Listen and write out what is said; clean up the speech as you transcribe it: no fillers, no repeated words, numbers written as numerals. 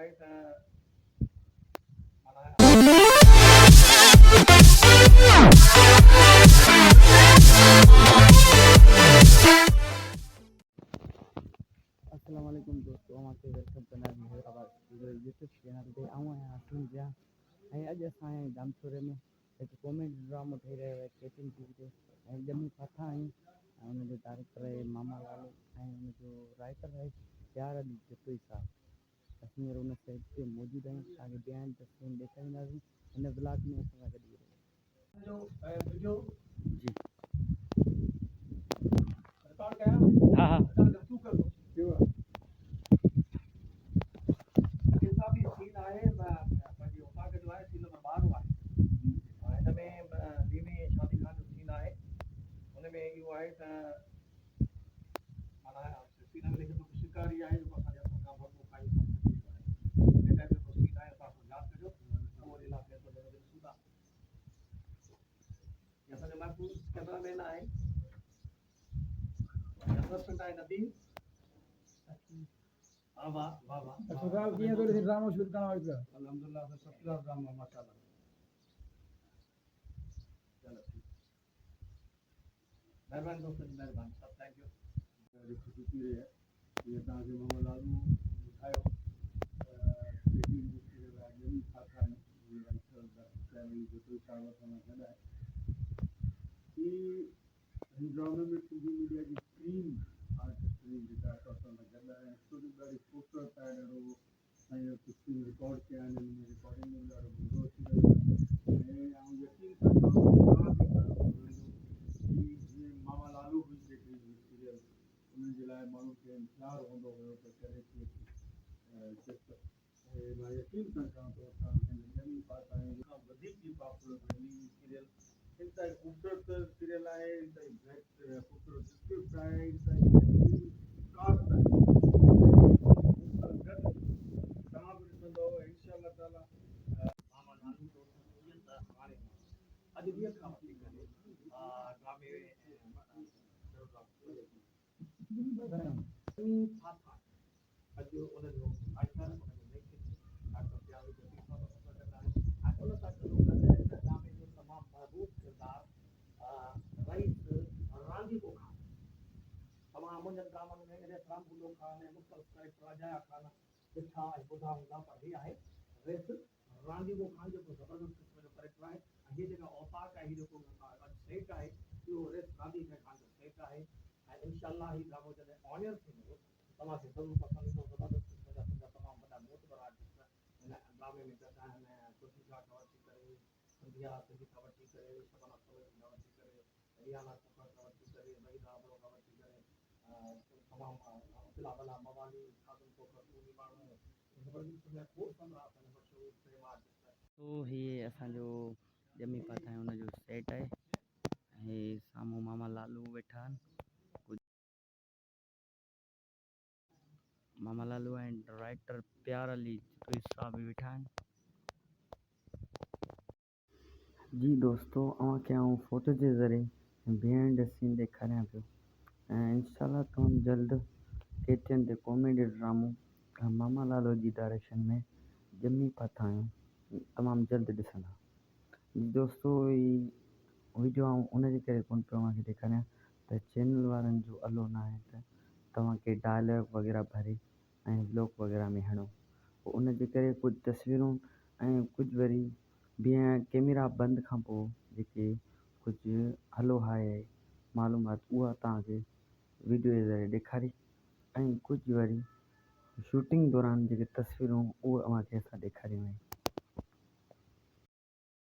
अस्सलाम वालेकुम दोस्तों, हमारे welcome channel Hyderabad YouTube channel ते आऊं आहियां हसीन जिया ऐं अॼु असांजे जामशोरे में हिकु कॉमेडी ड्रामो ठही रहियो आहे KTN टीवी ते ऐं जमी फाथा आहियूं ऐं हुनजो डायरेक्टर आहे मामा लालो ऐं हुनजो राइटर आहे प्यार अली जतोई साहब। असीं हींअर हुन सेट ते मौजूदु आहियूं, तव्हांखे बिहाइंड द सीन ॾेखारींदासीं हिन ब्लॉग में असां सां गॾु रहियो जी। हाँ हाँ मफूज कैमरामैन आहे नदी वाह वाह वाह अस्पताल कीअं थो ड्रामो शूट करणु पियो अल्हम्दुलिल्लाह ससुराल ड्रामा माशाल्लाह चलो ठीक मेहरबानी दोस्तों जी मेहरबानी सब थैंक यू ख़ुशी थी रही है ये तव्हांखे मामा लालू ॿुधायो जमी फाथा आहियूं हिन ड्रामे में टीवी मीडिया की स्क्रीन आर्टिस्ट जेका असां सां गॾु आहे स्टोरी ॾाढी ख़ूबसूरत आहे ॾाढो ऐं कुझु रिकॉर्ड कया आहिनि हिन में रिकॉर्डिंग में ॾाढो मज़ो अची रहियो आहे ऐं यकीन सां जीअं मामा लालू हुई जेकि सीरियल उन्हनि जे लाइ माण्हुनि खे इंतज़ारु हूंदो हुयो त कॾहिं थिए थी ऐं मां यकीन सां चवां थो असां जमी फाथा आहियूं खां वधीक ई पॉपुलर सीरियल इंतहाई खूबसूरत सीरियल आहे इंतहाई खूबसूरत स्क्रिप्ट आहे इंतहाई कास्ट आहे तव्हां बि ॾिसंदव इंशाअल्लाह ताला मामा लालू जो त हाणे अॼु ॾींहं खां वठी करे ड्रामे फाथा अॼु उनजो राइटर उनजो लेखक डॉक्टर प्यार अली जतोई साहब सां गॾु आहे ऐं उन सां गॾु हिन ड्रामे जो तमामु महबूब किरदारु रईस रांदीको खान तमामु मुंहिंजनि ड्रामनि में रेसराम बुलो खान ऐं मुख़्तलिफ़ कैरेक्टर अजाया खान ॾिठा ऐं ॿुधा हूंदा पर हीअ आहे रेस रांदीको खान जेको ज़बरदस्त क़िस्म जो कैरेक्टर आहे ऐं हीअ जेका औताक आहे हीअ जेको सेट आहे इहो रेस रांदीको खान जो सेट आहे ऐं इनशाअल्लाह हीअ ड्रामो जॾहिं ऑनियर थींदो तव्हांखे ज़रूरु पसंदि ईंदो ज़बरदस्त क़िस्म जा पंहिंजा तमामु वॾा मोतबर आर्टिस्ट हिन ड्रामे में गॾु आहिनि सुठीका खां वठी करे सिंधी खां वठी करे शबना सवैती खां वठी करे रियाना सफ़र खां वठी करे वहीदा अबरो खां वठी करे तमामु अब्दुल्ला मवाली खातून को खसूनी माण्हू ज़बरदस्त खोड़ पंद्रहं मशहूरु प्रेम आर्टिस्ट तो ये असांजो जमी फाथा आहे हुनजो सेट आहे ऐं साम्हूं मामा लालू वेठा आहिनि मामा लालू एंड राइटर प्यार अली जतोई साहब भी वेठा आहिनि जी दोस्तों अवांखे आऊं फोटो जे ज़रिए बिहाइंड द सीन ॾेखारियां पियो ऐं इंशाअल्लाह तमामु जल्द KTN ते कॉमेडी ड्रामो मामा लालो जी डायरेक्शन में जमी फाथा आहियूं तमामु जल्द ॾिसंदा दोस्तों ही वीडियो आऊं उनजे करे कोन पियो तव्हांखे ॾेखारियां त चैनल वारनि जो अलो न आहे त तव्हांखे डायलॉग वग़ैरह भरे ऐं ब्लॉग वग़ैरह में हणो पोइ उनजे करे कुझु तस्वीरूं ऐं कुझु वरी बीहं कैमरा बंदि खां पोइ जेके कुझु हलो हाय मालूमात उहा तव्हांखे वीडियो जे ज़रिए ॾेखारी ऐं कुझु वरी शूटिंग दौरान जेके तस्वीरूं उहे अव्हांखे असां ॾेखारियूं आहिनि